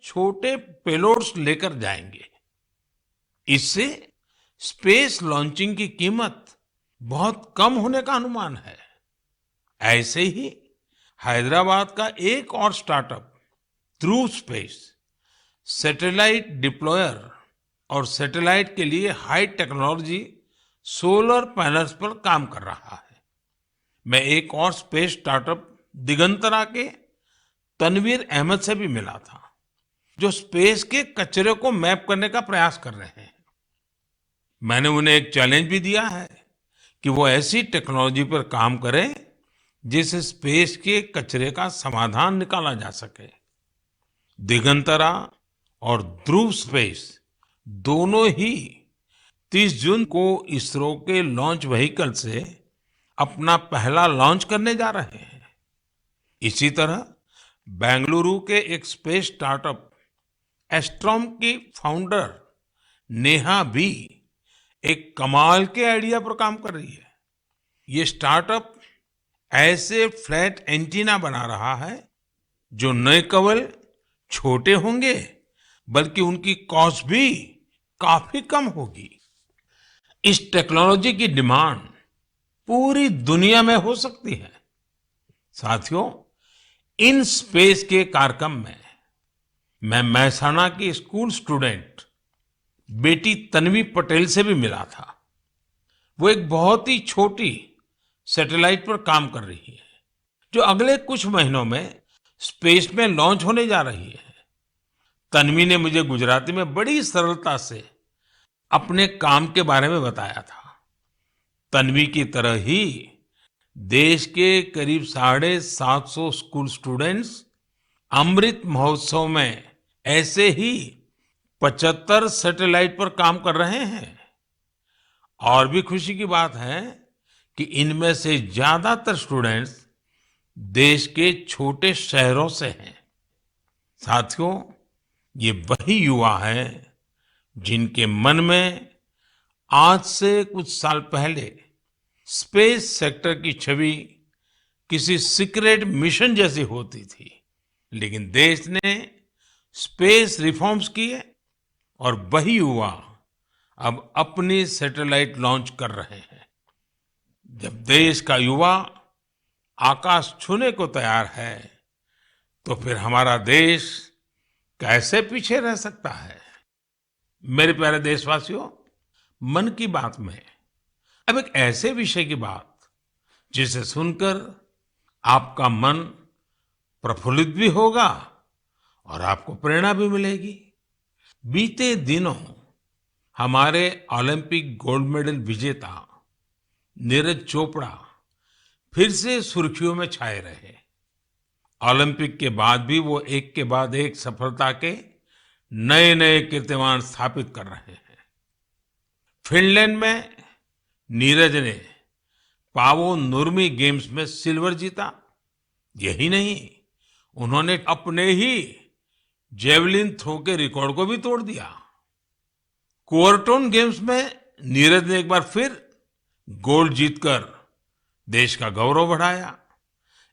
छोटे पेलोड्स लेकर जाएंगे। इससे स्पेस लॉन्चिंग की कीमत बहुत कम होने का अनुमान है। ऐसे ही हैदराबाद का एक और स्टार्टअप ध्रुव स्पेस सैटेलाइट डिप्लॉयर और सैटेलाइट के लिए हाई टेक्नोलॉजी सोलर पैनल्स पर काम कर रहा है। मैं एक और स्पेस स्टार्टअप दिगंतरा के तनवीर अहमद से भी मिला था, जो स्पेस के कचरे को मैप करने का प्रयास कर रहे हैं। मैंने उन्हें एक चैलेंज भी दिया है कि वो ऐसी टेक्नोलॉजी पर काम करें जिससे स्पेस के कचरे का समाधान निकाला जा सके। दिगंतरा और ध्रुव स्पेस दोनों ही 30 जून को इसरो के लॉन्च व्हीकल से अपना पहला लॉन्च करने जा रहे हैं। इसी तरह बेंगलुरु के एक स्पेस स्टार्टअप एस्ट्रोम की फाउंडर नेहा भी एक कमाल के आइडिया पर काम कर रही है। ये स्टार्टअप ऐसे फ्लैट एंटीना बना रहा है जो न केवल छोटे होंगे बल्कि उनकी कॉस्ट भी काफी कम होगी। इस टेक्नोलॉजी की डिमांड पूरी दुनिया में हो सकती है। साथियों, इन स्पेस के कार्यक्रम में मैं महसाणा की स्कूल स्टूडेंट बेटी तन्वी पटेल से भी मिला था। वो एक बहुत ही छोटी सैटेलाइट पर काम कर रही है, जो अगले कुछ महीनों में स्पेस में लॉन्च होने जा रही है। तन्वी ने मुझे गुजराती में बड़ी सरलता से अपने काम के बारे में बताया था। तन्वी की तरह ही देश के करीब 750 स्कूल स्टूडेंट्स अमृत महोत्सव में ऐसे ही 75 सैटेलाइट पर काम कर रहे हैं। और भी खुशी की बात है कि इनमें से ज्यादातर स्टूडेंट्स देश के छोटे शहरों से हैं। साथियों, ये वही युवा हैं जिनके मन में आज से कुछ साल पहले स्पेस सेक्टर की छवि किसी सीक्रेट मिशन जैसी होती थी, लेकिन देश ने स्पेस रिफॉर्म्स किए और वही युवा अब अपनी सैटेलाइट लॉन्च कर रहे हैं। जब देश का युवा आकाश छूने को तैयार है, तो फिर हमारा देश कैसे पीछे रह सकता है। मेरे प्यारे देशवासियों, मन की बात में अब एक ऐसे विषय की बात जिसे सुनकर आपका मन प्रफुल्लित भी होगा और आपको प्रेरणा भी मिलेगी। बीते दिनों हमारे ओलंपिक गोल्ड मेडल विजेता नीरज चोपड़ा फिर से सुर्खियों में छाए रहे। ओलंपिक के बाद भी वो एक के बाद एक सफलता के नए नए कीर्तिमान स्थापित कर रहे हैं। फिनलैंड में नीरज ने पावो नुर्मी गेम्स में सिल्वर जीता। यही नहीं, उन्होंने अपने ही जेवलिन थ्रो के रिकॉर्ड को भी तोड़ दिया। क्वार्टोन गेम्स में नीरज ने एक बार फिर गोल्ड जीतकर देश का गौरव बढ़ाया।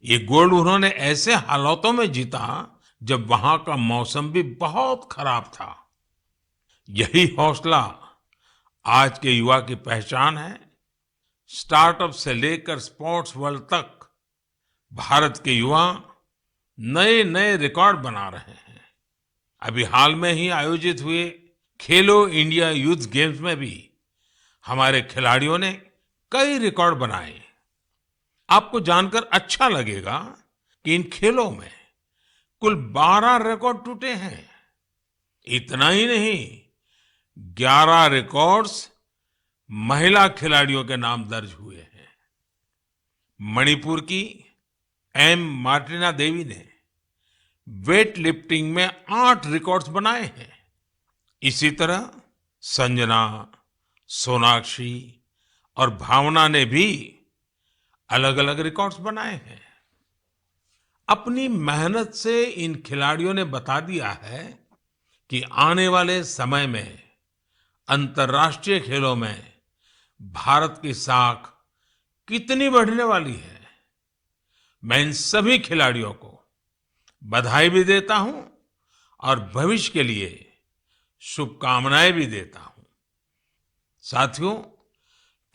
ये गोल्ड उन्होंने ऐसे हालातों में जीता जब वहां का मौसम भी बहुत खराब था। यही हौसला आज के युवा की पहचान है। स्टार्टअप से लेकर स्पोर्ट्स वर्ल्ड तक भारत के युवा नए नए रिकॉर्ड बना रहे हैं। अभी हाल में ही आयोजित हुए खेलो इंडिया यूथ गेम्स में भी हमारे खिलाड़ियों ने कई रिकॉर्ड बनाए। आपको जानकर अच्छा लगेगा कि इन खेलों में कुल 12 रिकॉर्ड टूटे हैं। इतना ही नहीं, 11 रिकॉर्ड्स महिला खिलाड़ियों के नाम दर्ज हुए हैं। मणिपुर की एम मार्टिना देवी ने वेट लिफ्टिंग में 8 रिकॉर्ड्स बनाए हैं। इसी तरह संजना, सोनाक्षी और भावना ने भी अलग अलग रिकॉर्ड्स बनाए हैं। अपनी मेहनत से इन खिलाड़ियों ने बता दिया है कि आने वाले समय में अंतर्राष्ट्रीय खेलों में भारत की साख कितनी बढ़ने वाली है। मैं इन सभी खिलाड़ियों को बधाई भी देता हूं और भविष्य के लिए शुभकामनाएं भी देता हूं। साथियों,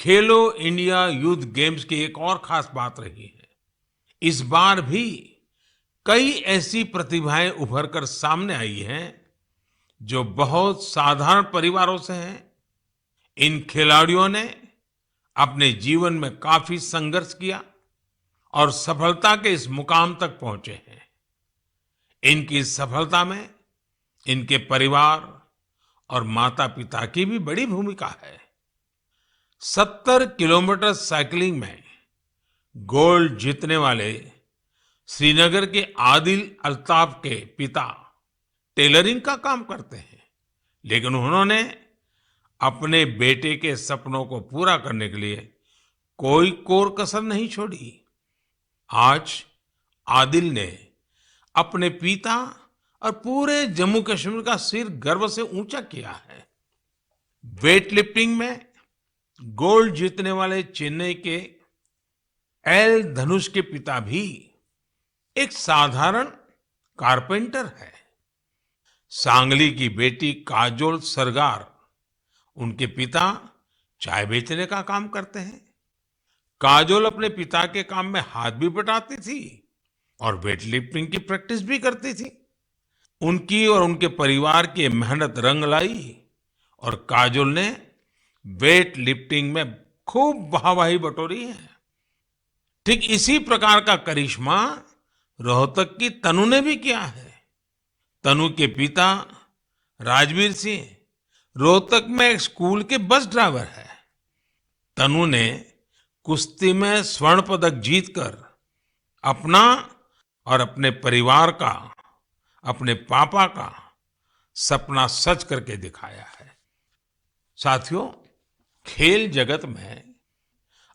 खेलो इंडिया यूथ गेम्स की एक और खास बात रही है। इस बार भी कई ऐसी प्रतिभाएं उभर कर सामने आई हैं जो बहुत साधारण परिवारों से हैं। इन खिलाड़ियों ने अपने जीवन में काफी संघर्ष किया और सफलता के इस मुकाम तक पहुंचे हैं। इनकी सफलता में इनके परिवार और माता-पिता की भी बड़ी भूमिका है। 70 किलोमीटर साइकिलिंग में गोल्ड जीतने वाले श्रीनगर के आदिल अल्ताफ के पिता टेलरिंग का काम करते हैं, लेकिन उन्होंने अपने बेटे के सपनों को पूरा करने के लिए कोई कोर कसर नहीं छोड़ी। आज आदिल ने अपने पिता और पूरे जम्मू कश्मीर का सिर गर्व से ऊंचा किया है। वेट लिफ्टिंग में गोल्ड जीतने वाले चेन्नई के एल धनुष के पिता भी एक साधारण कारपेंटर है। सांगली की बेटी काजोल सरगार, उनके पिता चाय बेचने का काम करते हैं। काजोल अपने पिता के काम में हाथ भी बटाती थी और वेट लिफ्टिंग की प्रैक्टिस भी करती थी। उनकी और उनके परिवार की मेहनत रंग लाई और काजोल ने वेट लिफ्टिंग में खूब वाहवाही बटोरी है। ठीक इसी प्रकार का करिश्मा रोहतक की तनु ने भी किया है। तनु के पिता राजवीर सिंह रोहतक में एक स्कूल के बस ड्राइवर है। तनु ने कुश्ती में स्वर्ण पदक जीतकर अपना और अपने परिवार का, अपने पापा का सपना सच करके दिखाया है। साथियों, खेल जगत में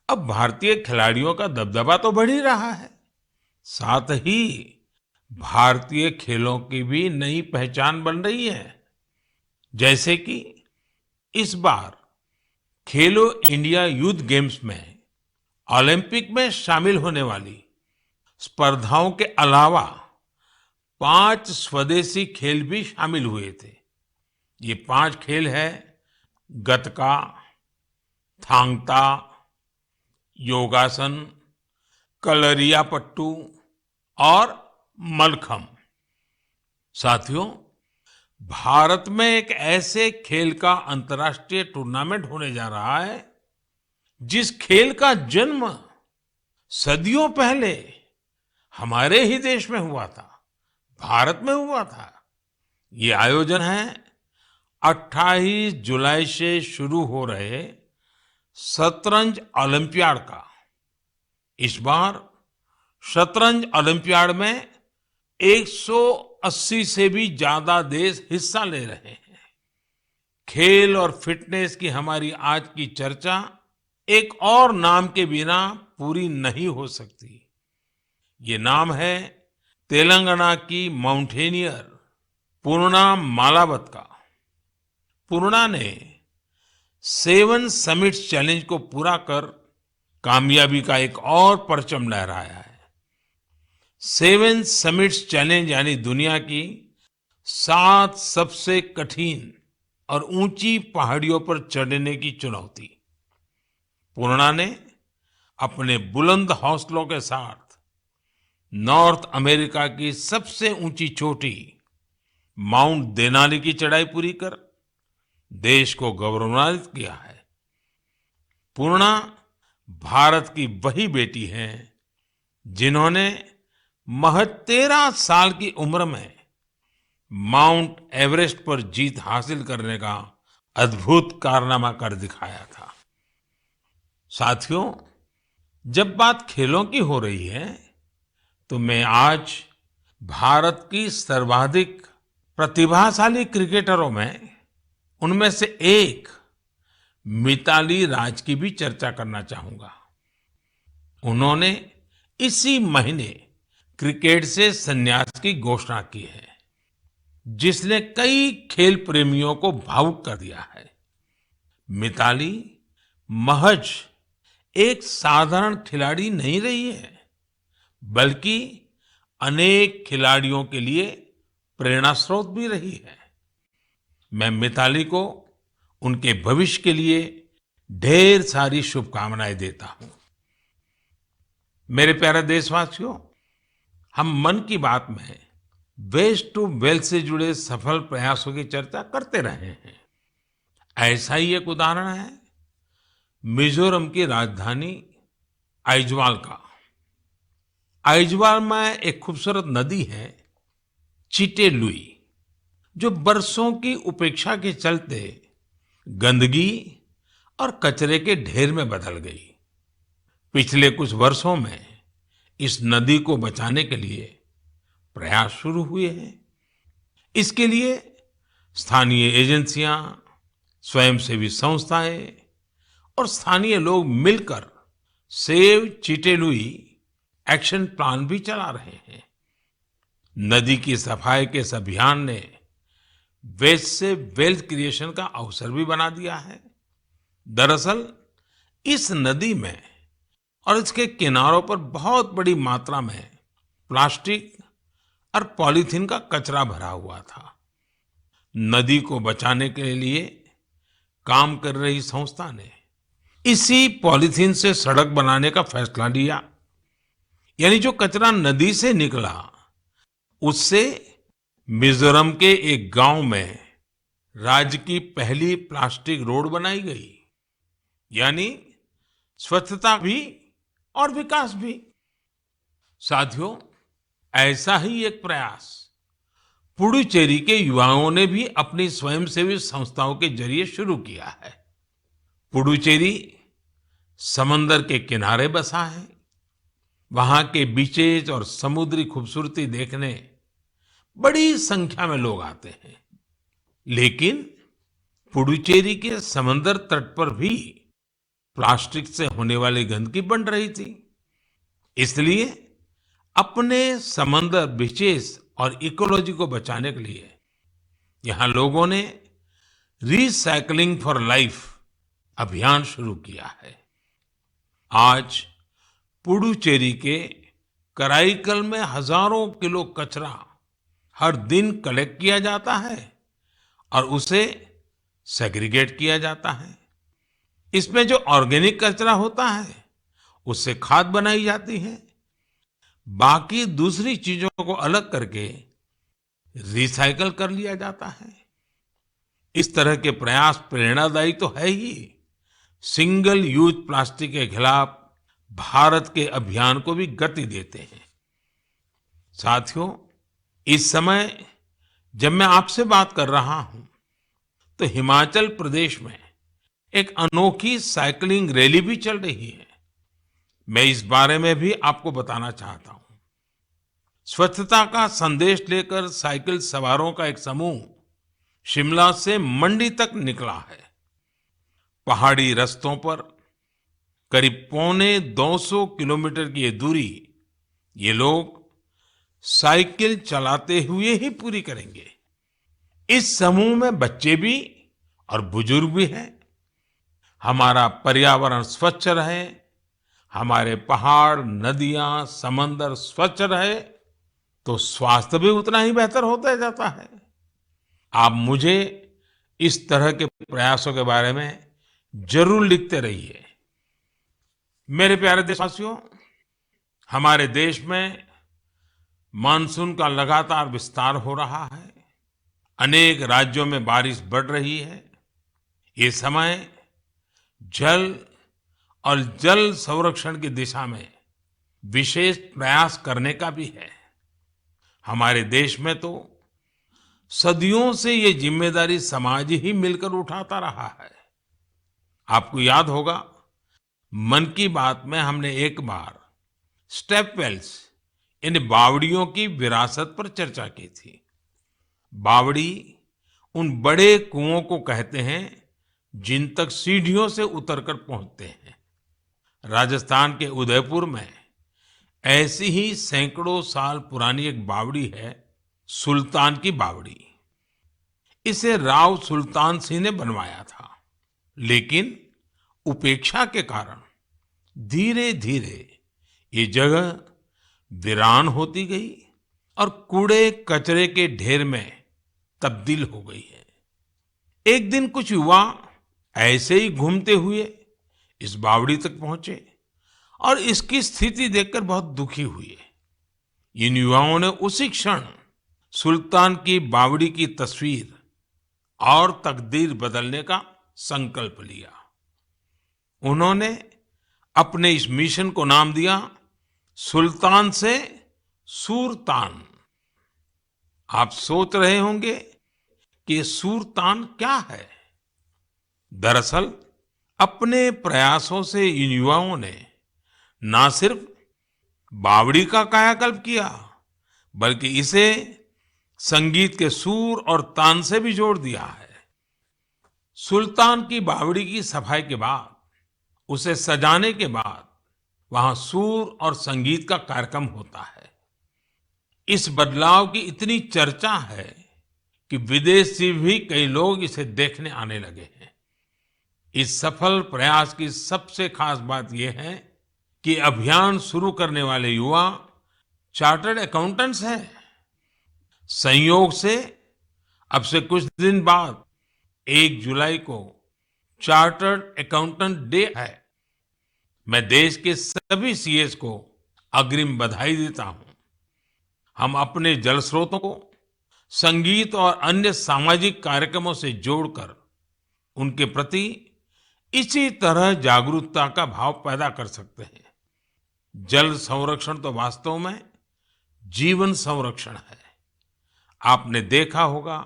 अब भारतीय खिलाड़ियों का दबदबा तो बढ़ ही रहा है, साथ ही भारतीय खेलों की भी नई पहचान बन रही है। जैसे कि इस बार खेलो इंडिया यूथ गेम्स में ओलंपिक में शामिल होने वाली स्पर्धाओं के अलावा 5 स्वदेशी खेल भी शामिल हुए थे। ये 5 खेल है गतका, थांग ता, योगासन, कलरियापट्टू और मलखम। साथियों, भारत में एक ऐसे खेल का अंतर्राष्ट्रीय टूर्नामेंट होने जा रहा है जिस खेल का जन्म सदियों पहले हमारे ही देश में हुआ था, भारत में हुआ था। ये आयोजन है 28 जुलाई से शुरू हो रहे शतरंज ओलंपियाड का। इस बार शतरंज ओलंपियाड में 180 से भी ज्यादा देश हिस्सा ले रहे हैं। खेल और फिटनेस की हमारी आज की चर्चा एक और नाम के बिना पूरी नहीं हो सकती। ये नाम है तेलंगाना की माउंटेनियर पूर्णा मालावत का। पूर्णा ने 7 समिट्स चैलेंज को पूरा कर कामयाबी का एक और परचम लहराया है। 7 समिट्स चैलेंज यानी दुनिया की 7 सबसे कठिन और ऊंची पहाड़ियों पर चढ़ने की चुनौती। पूर्णा ने अपने बुलंद हौसलों के साथ नॉर्थ अमेरिका की सबसे ऊंची चोटी माउंट देनाली की चढ़ाई पूरी कर देश को गौरवान्वित किया है। पूर्णा भारत की वही बेटी है जिन्होंने महज 13 साल की उम्र में माउंट एवरेस्ट पर जीत हासिल करने का अद्भुत कारनामा कर दिखाया था। साथियों, जब बात खेलों की हो रही है तो मैं आज भारत की सर्वाधिक प्रतिभाशाली क्रिकेटरों में उनमें से एक मिताली राज की भी चर्चा करना चाहूंगा। उन्होंने इसी महीने क्रिकेट से संन्यास की घोषणा की है, जिसने कई खेल प्रेमियों को भावुक कर दिया है। मिताली महज एक साधारण खिलाड़ी नहीं रही है, बल्कि अनेक खिलाड़ियों के लिए प्रेरणा स्रोत भी रही है। मैं मिताली को उनके भविष्य के लिए ढेर सारी शुभकामनाएं देता हूं। मेरे प्यारे देशवासियों, हम मन की बात में वेस्ट टू वेल्थ से जुड़े सफल प्रयासों की चर्चा करते रहे हैं। ऐसा ही एक उदाहरण है मिजोरम की राजधानी आइजवाल का। आइजवाल में एक खूबसूरत नदी है चिटे लुई, जो बरसों की उपेक्षा के चलते गंदगी और कचरे के ढेर में बदल गई। पिछले कुछ वर्षों में इस नदी को बचाने के लिए प्रयास शुरू हुए हैं। इसके लिए स्थानीय एजेंसियां, स्वयंसेवी संस्थाएं और स्थानीय लोग मिलकर save Chite Louis action plan भी चला रहे हैं। नदी की सफाई के इस अभियान ने वेस्ट से वेल्थ क्रिएशन का अवसर भी बना दिया है। दरअसल इस नदी में और इसके किनारों पर बहुत बड़ी मात्रा में प्लास्टिक और पॉलीथीन का कचरा भरा हुआ था। नदी को बचाने के लिए काम कर रही संस्था ने इसी पॉलीथीन से सड़क बनाने का फैसला लिया। यानी जो कचरा नदी से निकला, उससे मिजोरम के एक गांव में राज्य की पहली प्लास्टिक रोड बनाई गई। यानी स्वच्छता भी और विकास भी। साथियों, ऐसा ही एक प्रयास पुडुचेरी के युवाओं ने भी अपनी स्वयंसेवी संस्थाओं के जरिए शुरू किया है। पुडुचेरी समंदर के किनारे बसा है। वहां के बीचेज और समुद्री खूबसूरती देखने बड़ी संख्या में लोग आते हैं। लेकिन पुडुचेरी के समंदर तट पर भी प्लास्टिक से होने वाली गंदगी बढ़ रही थी। इसलिए अपने समंदर बीचेस और इकोलॉजी को बचाने के लिए यहाँ लोगों ने रिसाइकलिंग फॉर लाइफ अभियान शुरू किया है। आज पुडुचेरी के कराईकल में हजारों किलो कचरा हर दिन कलेक्ट किया जाता है और उसे सेग्रीगेट किया जाता है। इसमें जो ऑर्गेनिक कचरा होता है, उससे खाद बनाई जाती है। बाकी दूसरी चीजों को अलग करके रिसाइकल कर लिया जाता है। इस तरह के प्रयास प्रेरणादायी तो है ही, सिंगल यूज प्लास्टिक के खिलाफ भारत के अभियान को भी गति देते हैं। साथियों, इस समय जब मैं आपसे बात कर रहा हूं, तो हिमाचल प्रदेश में एक अनोखी साइकिलिंग रैली भी चल रही है। मैं इस बारे में भी आपको बताना चाहता हूं। स्वच्छता का संदेश लेकर साइकिल सवारों का एक समूह शिमला से मंडी तक निकला है। पहाड़ी रास्तों पर करीब 250 किलोमीटर की ये दूरी ये लोग साइकिल चलाते हुए ही पूरी करेंगे। इस समूह में बच्चे भी और बुजुर्ग भी हैं। हमारा पर्यावरण स्वच्छ रहे, हमारे पहाड़, नदियां, समंदर स्वच्छ रहे, तो स्वास्थ्य भी उतना ही बेहतर होता जाता है। आप मुझे इस तरह के प्रयासों के बारे में जरूर लिखते रहिए। मेरे प्यारे देशवासियों, हमारे देश में मानसून का लगातार विस्तार हो रहा है। अनेक राज्यों में बारिश बढ़ रही है। ये समय जल और जल संरक्षण की दिशा में विशेष प्रयास करने का भी है। हमारे देश में तो सदियों से ये जिम्मेदारी समाज ही मिलकर उठाता रहा है। आपको याद होगा, मन की बात में हमने एक बार स्टेप वेल्स यानी बावड़ियों की विरासत पर चर्चा की थी। बावड़ी उन बड़े कुओं को कहते हैं जिन तक सीढ़ियों से उतरकर पहुंचते हैं। राजस्थान के उदयपुर में ऐसी ही सैकड़ों साल पुरानी एक बावड़ी है, सुल्तान की बावड़ी। इसे राव सुल्तान सिंह ने बनवाया था, लेकिन उपेक्षा के कारण धीरे धीरे ये जगह वीरान होती गई और कूड़े कचरे के ढेर में तब्दील हो गई है। एक दिन कुछ युवा ऐसे ही घूमते हुए इस बावड़ी तक पहुंचे और इसकी स्थिति देखकर बहुत दुखी हुए। इन युवाओं ने उसी क्षण सुल्तान की बावड़ी की तस्वीर और तकदीर बदलने का संकल्प लिया। उन्होंने अपने इस मिशन को नाम दिया सुल्तान से सूरतान। आप सोच रहे होंगे कि ये सूरतान क्या है? दरअसल अपने प्रयासों से इन युवाओं ने ना सिर्फ बावड़ी का कायाकल्प किया, बल्कि इसे संगीत के सुर और तान से भी जोड़ दिया है। सुल्तान की बावड़ी की सफाई के बाद, उसे सजाने के बाद वहां सुर और संगीत का कार्यक्रम होता है। इस बदलाव की इतनी चर्चा है कि विदेश से भी कई लोग इसे देखने आने लगे हैं। इस सफल प्रयास की सबसे खास बात यह है कि अभियान शुरू करने वाले युवा चार्टर्ड अकाउंटेंट्स हैं। संयोग से अब से कुछ दिन बाद 1 जुलाई को चार्टर्ड अकाउंटेंट डे है। मैं देश के सभी सीएस को अग्रिम बधाई देता हूं। हम अपने जल स्रोतों को संगीत और अन्य सामाजिक कार्यक्रमों से जोड़कर उनके प्रति इसी तरह जागरूकता का भाव पैदा कर सकते हैं। जल संरक्षण तो वास्तव में जीवन संरक्षण है। आपने देखा होगा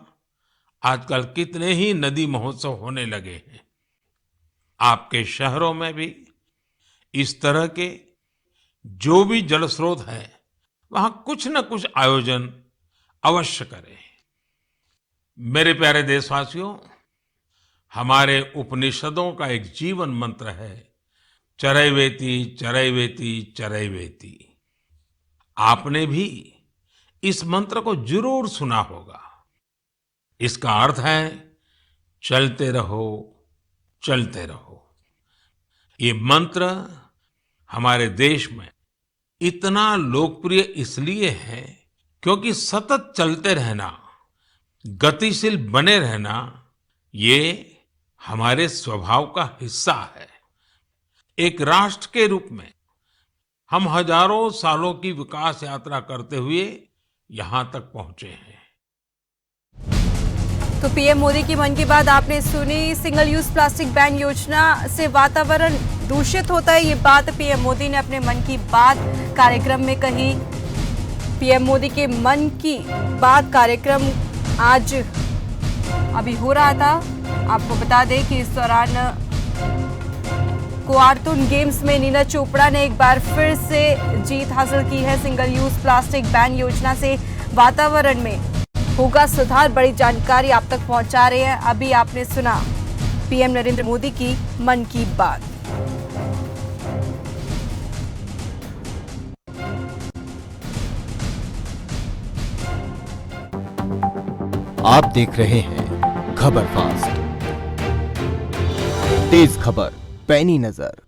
आजकल कितने ही नदी महोत्सव होने लगे हैं। आपके शहरों में भी इस तरह के जो भी जल स्रोत हैं, वहां कुछ न कुछ आयोजन अवश्य करें। मेरे प्यारे देशवासियों, हमारे उपनिषदों का एक जीवन मंत्र है चरैवेति चरैवेति चरैवेति। आपने भी इस मंत्र को जरूर सुना होगा। इसका अर्थ है चलते रहो, चलते रहो। ये मंत्र हमारे देश में इतना लोकप्रिय इसलिए है क्योंकि सतत चलते रहना, गतिशील बने रहना, ये हमारे स्वभाव का हिस्सा है। एक राष्ट्र के रूप में हम हजारों सालों की विकास यात्रा करते हुए यहां तक पहुंचे हैं। तो पीएम मोदी की मन की बात आपने सुनी। सिंगल यूज प्लास्टिक बैन योजना से वातावरण दूषित होता है, ये बात पीएम मोदी ने अपने मन की बात कार्यक्रम में कही। पीएम मोदी के मन की बात कार्यक्रम आज अभी हो रहा था। आपको बता दें कि इस दौरान क्वार्टून गेम्स में नीरज चोपड़ा ने एक बार फिर से जीत हासिल की है। सिंगल यूज प्लास्टिक बैन योजना से वातावरण में होगा सुधार, बड़ी जानकारी आप तक पहुंचा रहे हैं। अभी आपने सुना पीएम नरेंद्र मोदी की मन की बात। आप देख रहे हैं खबर फास्ट, तेज खबर पैनी नजर।